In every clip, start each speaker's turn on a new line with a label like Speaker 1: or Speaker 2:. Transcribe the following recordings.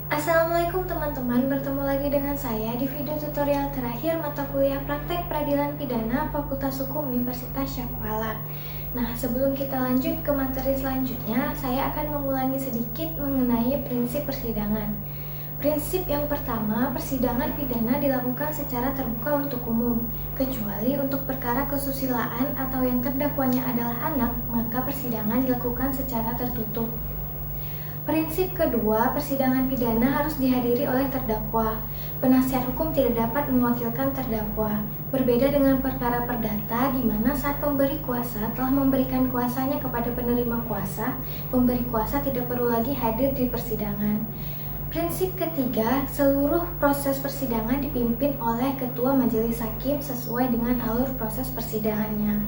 Speaker 1: Assalamualaikum teman-teman, bertemu lagi dengan saya di video tutorial terakhir mata kuliah Praktek Peradilan Pidana Fakultas Hukum Universitas Syahkuala. Nah, sebelum kita lanjut ke materi selanjutnya, saya akan mengulangi sedikit mengenai prinsip persidangan. Prinsip yang pertama, persidangan pidana dilakukan secara terbuka untuk umum, kecuali untuk perkara kesusilaan atau yang terdakwanya adalah anak, maka persidangan dilakukan secara tertutup. Prinsip kedua, persidangan pidana harus dihadiri oleh terdakwa. Penasihat hukum tidak dapat mewakilkan terdakwa. Berbeda dengan perkara perdata, di mana saat pemberi kuasa telah memberikan kuasanya kepada penerima kuasa, pemberi kuasa tidak perlu lagi hadir di persidangan. Prinsip ketiga, seluruh proses persidangan dipimpin oleh ketua majelis hakim sesuai dengan alur proses persidangannya.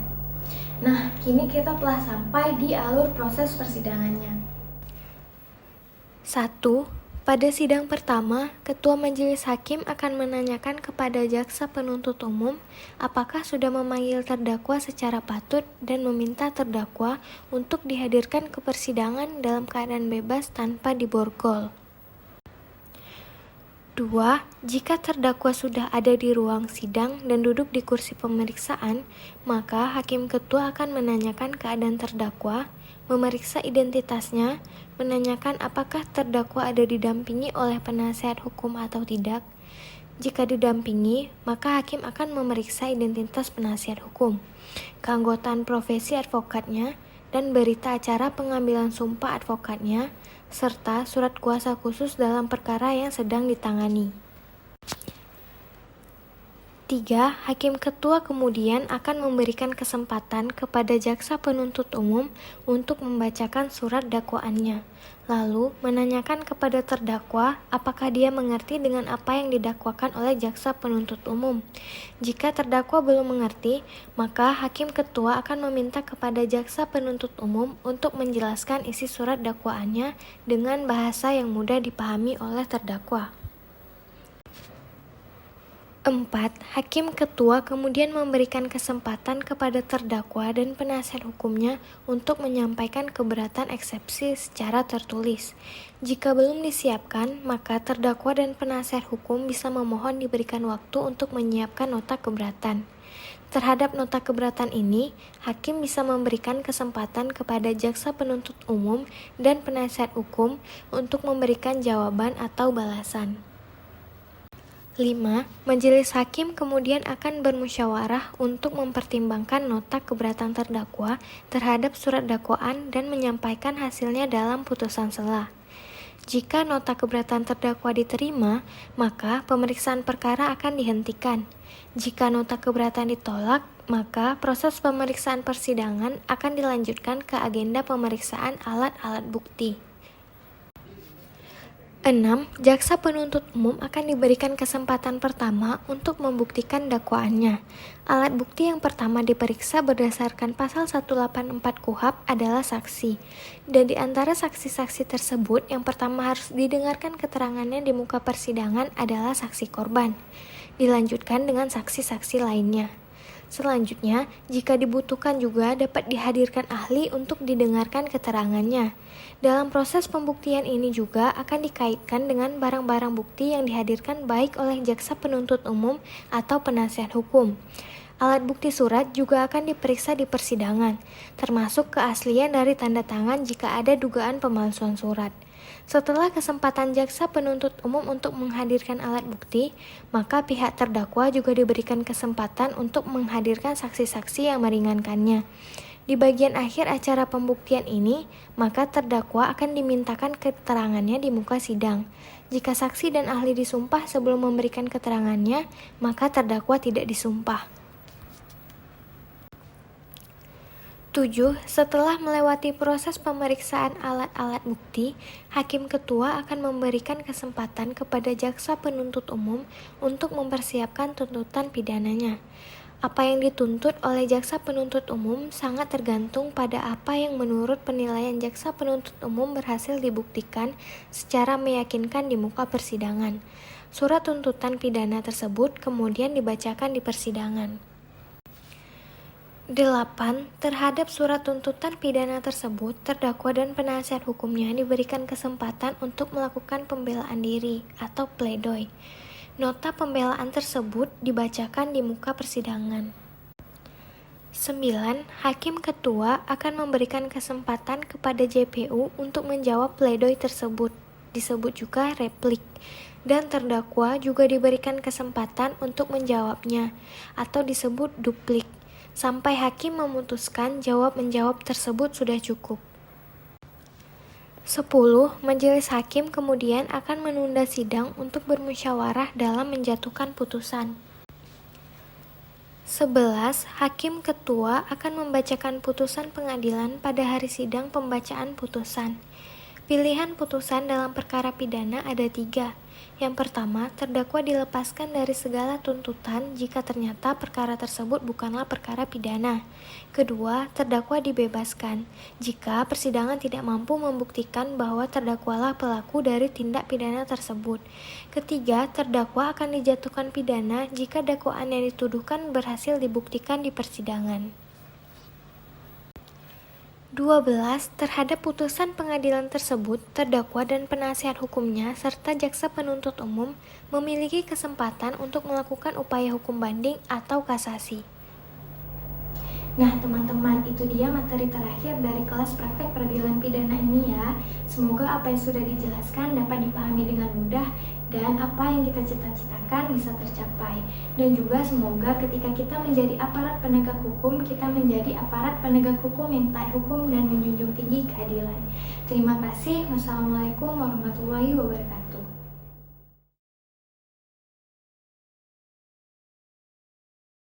Speaker 1: Nah, kini kita telah sampai di alur proses persidangannya. 1. Pada sidang pertama, Ketua Majelis Hakim akan menanyakan kepada jaksa penuntut umum apakah sudah memanggil terdakwa secara patut dan meminta terdakwa untuk dihadirkan ke persidangan dalam keadaan bebas tanpa diborgol. 2. Jika terdakwa sudah ada di ruang sidang dan duduk di kursi pemeriksaan, maka Hakim Ketua akan menanyakan keadaan terdakwa, memeriksa identitasnya, menanyakan apakah terdakwa ada didampingi oleh penasihat hukum atau tidak. Jika didampingi, maka hakim akan memeriksa identitas penasihat hukum, keanggotaan profesi advokatnya, dan berita acara pengambilan sumpah advokatnya, serta surat kuasa khusus dalam perkara yang sedang ditangani. 3. Hakim Ketua kemudian akan memberikan kesempatan kepada jaksa penuntut umum untuk membacakan surat dakwaannya, lalu menanyakan kepada terdakwa apakah dia mengerti dengan apa yang didakwakan oleh jaksa penuntut umum. Jika terdakwa belum mengerti, maka Hakim Ketua akan meminta kepada jaksa penuntut umum untuk menjelaskan isi surat dakwaannya dengan bahasa yang mudah dipahami oleh terdakwa. 4. Hakim Ketua kemudian memberikan kesempatan kepada terdakwa dan penasihat hukumnya untuk menyampaikan keberatan eksepsi secara tertulis. Jika belum disiapkan, maka terdakwa dan penasihat hukum bisa memohon diberikan waktu untuk menyiapkan nota keberatan. Terhadap nota keberatan ini, hakim bisa memberikan kesempatan kepada jaksa penuntut umum dan penasihat hukum untuk memberikan jawaban atau balasan. 5. Majelis hakim kemudian akan bermusyawarah untuk mempertimbangkan nota keberatan terdakwa terhadap surat dakwaan dan menyampaikan hasilnya dalam putusan sela. Jika nota keberatan terdakwa diterima, maka pemeriksaan perkara akan dihentikan. Jika nota keberatan ditolak, maka proses pemeriksaan persidangan akan dilanjutkan ke agenda pemeriksaan alat-alat bukti. 6. Jaksa penuntut umum akan diberikan kesempatan pertama untuk membuktikan dakwaannya. Alat bukti yang pertama diperiksa berdasarkan pasal 184 KUHP adalah saksi. Dan di antara saksi-saksi tersebut, yang pertama harus didengarkan keterangannya di muka persidangan adalah saksi korban. Dilanjutkan dengan saksi-saksi lainnya. Selanjutnya, jika dibutuhkan juga dapat dihadirkan ahli untuk didengarkan keterangannya. Dalam proses pembuktian ini juga akan dikaitkan dengan barang-barang bukti yang dihadirkan baik oleh jaksa penuntut umum atau penasihat hukum. Alat bukti surat juga akan diperiksa di persidangan, termasuk keaslian dari tanda tangan jika ada dugaan pemalsuan surat. Setelah kesempatan jaksa penuntut umum untuk menghadirkan alat bukti, maka pihak terdakwa juga diberikan kesempatan untuk menghadirkan saksi-saksi yang meringankannya. Di bagian akhir acara pembuktian ini, maka terdakwa akan dimintakan keterangannya di muka sidang. Jika saksi dan ahli disumpah sebelum memberikan keterangannya, maka terdakwa tidak disumpah. 7. Setelah melewati proses pemeriksaan alat-alat bukti, Hakim Ketua akan memberikan kesempatan kepada jaksa penuntut umum untuk mempersiapkan tuntutan pidananya. Apa yang dituntut oleh jaksa penuntut umum sangat tergantung pada apa yang menurut penilaian jaksa penuntut umum berhasil dibuktikan secara meyakinkan di muka persidangan. Surat tuntutan pidana tersebut kemudian dibacakan di persidangan. 8. Terhadap surat tuntutan pidana tersebut, terdakwa dan penasihat hukumnya diberikan kesempatan untuk melakukan pembelaan diri atau pledoi. Nota pembelaan tersebut dibacakan di muka persidangan. 9. Hakim ketua akan memberikan kesempatan kepada JPU untuk menjawab pledoi tersebut, disebut juga replik, dan terdakwa juga diberikan kesempatan untuk menjawabnya, atau disebut duplik, sampai hakim memutuskan jawab-menjawab tersebut sudah cukup. 10. Majelis hakim kemudian akan menunda sidang untuk bermusyawarah dalam menjatuhkan putusan. 11. Hakim ketua akan membacakan putusan pengadilan pada hari sidang pembacaan putusan. Pilihan putusan dalam perkara pidana ada 3. Yang pertama, terdakwa dilepaskan dari segala tuntutan jika ternyata perkara tersebut bukanlah perkara pidana. Kedua, terdakwa dibebaskan jika persidangan tidak mampu membuktikan bahwa terdakwalah pelaku dari tindak pidana tersebut. Ketiga, terdakwa akan dijatuhkan pidana jika dakwaan yang dituduhkan berhasil dibuktikan di persidangan. 12. Terhadap putusan pengadilan tersebut, terdakwa dan penasihat hukumnya serta jaksa penuntut umum memiliki kesempatan untuk melakukan upaya hukum banding atau kasasi. Nah teman-teman, itu dia materi terakhir dari kelas praktek peradilan pidana ini ya. Semoga apa yang sudah dijelaskan dapat dipahami dengan mudah dan apa yang kita cita-citakan bisa tercapai. Dan juga semoga ketika kita menjadi aparat penegak hukum, kita menjadi aparat penegak hukum yang taat hukum dan menjunjung tinggi keadilan. Terima kasih. Wassalamualaikum warahmatullahi wabarakatuh.